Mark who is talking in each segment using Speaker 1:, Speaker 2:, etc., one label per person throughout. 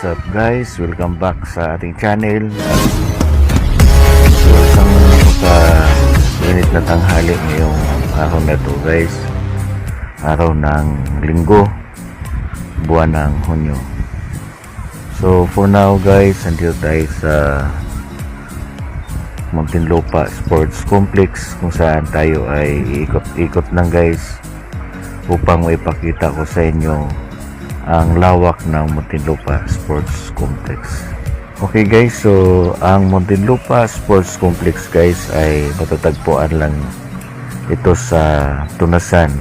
Speaker 1: What's up guys? Welcome back sa ating channel. So isang sa init na tanghali ngayong araw na to guys. Araw ng linggo, buwan ng Hunyo. So for now guys, andito tayo sa Muntinlupa Sports Complex kung saan tayo ay ikot-ikot lang guys upang maipakita ko sa inyo ang lawak ng Muntinlupa Sports Complex. Okay guys, so ang Muntinlupa Sports Complex guys ay matatagpuan lang ito sa Tunasan,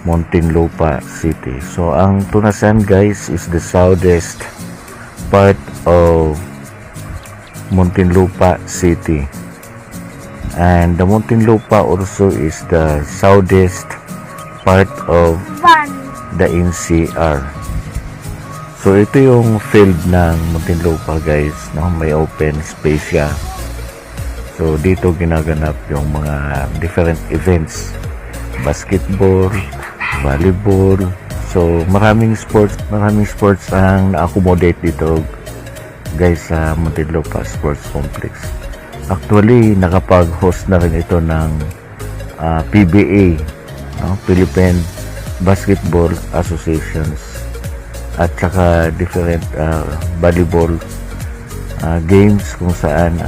Speaker 1: Muntinlupa City. So ang Tunasan guys is the southeast part of Muntinlupa City, and the Muntinlupa also is the southeast part of the NCR. So ito yung field ng Muntinlupa guys, no? May open space siya. So dito ginaganap yung mga different events, basketball, volleyball. So maraming sports ang na-accommodate dito guys sa Muntinlupa Sports Complex. Actually nakapag-host na rin ito ng PBA, no? Philippine Basketball Associations, at saka different volleyball games kung saan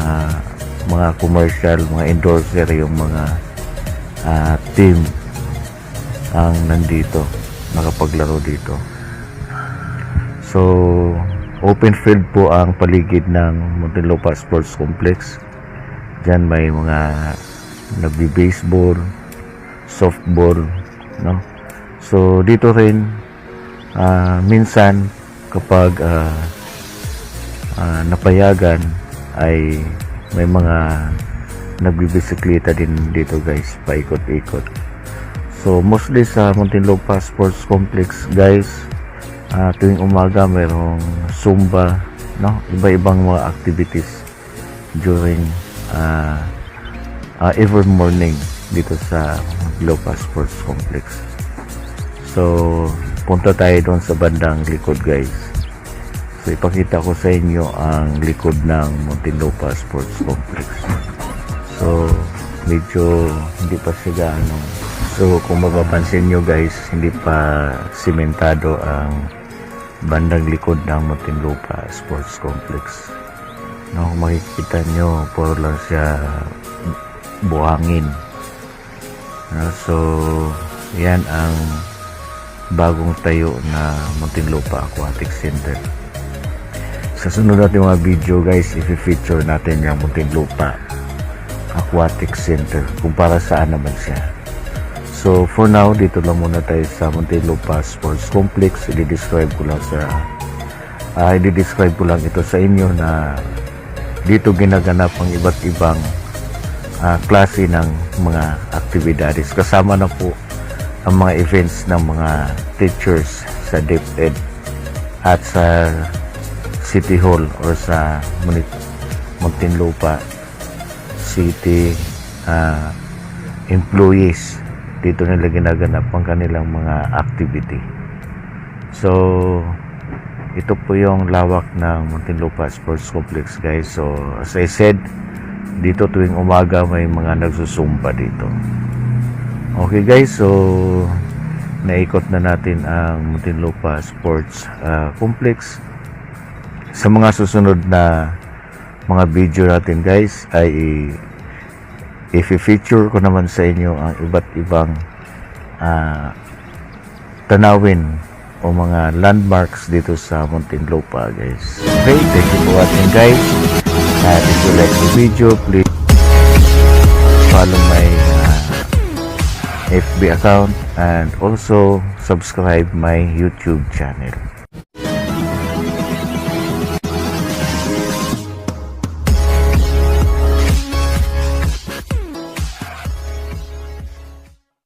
Speaker 1: mga commercial, mga endorser, yung mga team ang nandito nakapaglaro dito. So open field po ang paligid ng Muntinlupa Sports Complex. Diyan may mga nagbi-baseball, softball, no? So dito rin minsan kapag napayagan ay may mga nagbibisikleta din dito guys, paikot-ikot. So mostly sa Muntinlupa Sports Complex guys, tuwing umaga mayroong Zumba, no? Iba-ibang mga activities during every morning dito sa Muntinlupa Sports Complex. So punta tayo doon sa bandang likod guys. So ipakita ko sa inyo ang likod ng Muntinlupa Sports Complex. So medyo hindi pa siya gaano. So kung mapapansin nyo guys, hindi pa simentado ang bandang likod ng Muntinlupa Sports Complex. No, kung makikita nyo, puro lang siya buhangin. So yan ang bagong tayo na Muntinlupa Aquatic Center. Sa sunod natin mga video guys, i-feature natin yung Muntinlupa Aquatic Center kung para saan naman siya. So for now, dito lang muna tayo sa Muntinlupa Sports Complex. I-describe ko lang ito sa inyo na dito ginaganap ang iba't ibang klase ng mga aktibidades. Kasama na po ang mga events ng mga teachers sa DepEd at sa City Hall or sa Muntinlupa City employees. Dito nila ginaganap ang kanilang mga activity. So ito po yung lawak ng Muntinlupa Sports Complex guys. So as I said, dito tuwing umaga may mga nagsusumba dito. Okay guys, so naikot na natin ang Muntinlupa Sports Complex. Sa mga susunod na mga video natin guys ay i-feature ko naman sa inyo ang iba't ibang tanawin o mga landmarks dito sa Muntinlupa guys. Okay, thank you for watching guys. And if you like the video, please follow my FB account and also subscribe my YouTube channel.